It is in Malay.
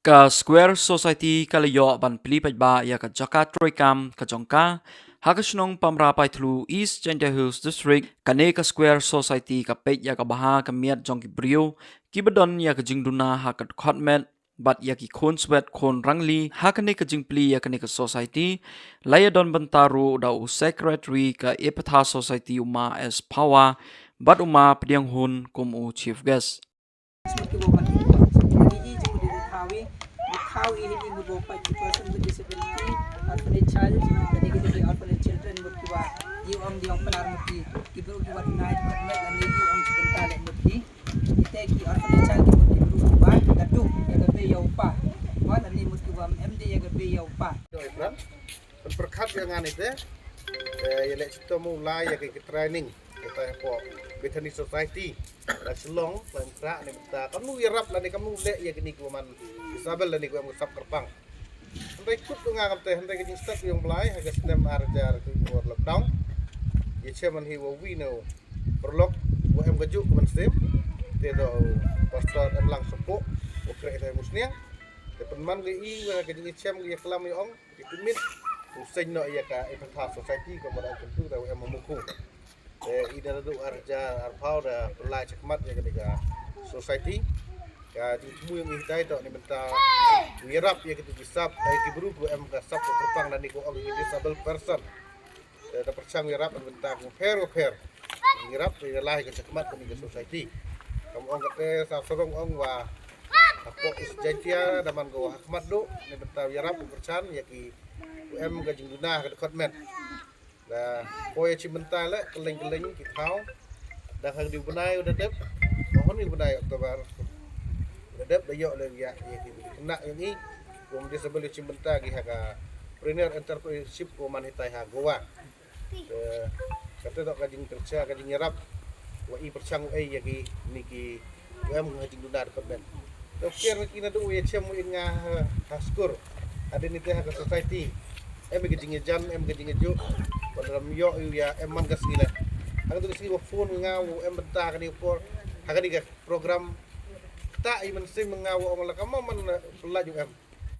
Ka Square Society kalayo ban pilipad ba ya ka Jakarta Troikam ka Jongka hakasnong pamrapai thlu East Janda Hills District kane ka Square Society ka pet ya ka baha ka miat jong ki brio ki badon ya ka jingduna ha ka khotmet bat ya ki khon swet khon rangli ha kane ka jingpli ya kane ka society laya don bantaru da u secretary ka epatha society uma as power bat uma pdiang hun kum u chief guest how he hindi mo pa the person with disability orphanage child kani kita di orphanage children mutkiwa you di pelar muti ibro ki wat night but met and you sebentar lek muti kita ki orphanage child muti bro ba gadu ya gabe ya upa wan ani mutkiwa MD ya gabe ya upa berkat dengan itu ya lek kita mulai ya ke training kita po Bethany Society dan selong dan tra ni kita kamu irap lah ni kamu lek ya kini kuman Isabel lah ni kuman sap kerpang hendak ikut ngangam teh hendak kini start yang mulai harga senam arjar ke lockdown ya chairman he we know perlok em gajuk kuman stem te do pastor em lang sepo okre saya musnia te penman ge i wa ke ni cham ge kelam yo ong ditumit usen no ya ka Epatha Society ko mara tentu da em muku ida do arja arpau da pelai cekmat ya ketika society ya semua yang kita itu ni benta wirap ya kita bisap ai kibru ko em ka sap ko kerpang dan ko ong disabled person da percang wirap benta ko fair wirap ya lai ke cekmat ni ke society kamu ong kate sa sorong ong wa apa isjantia daman go hakmat do ni benta wirap percang ya ki em ka jingduna ka department dah poya cimental le keleng-keleng kitau dah hang di benai udah dep mohon di benai Oktober udah dep bayok le ya kena yang ni kum disebut cimental gi haka premier entrepreneurship ko manitai ha goa kata tok kajing kerja kajing nyerap wa i percang ya ki niki em ngajing dunar department dokter kina do ya cem inga haskur ada ni teh haka society em kajing jan em kajing ju dalam yo ya eman gas gila aku tuh sih phone ngau em benta kan por haka diga program tak iman sim ngau ong la kamu man pelaju em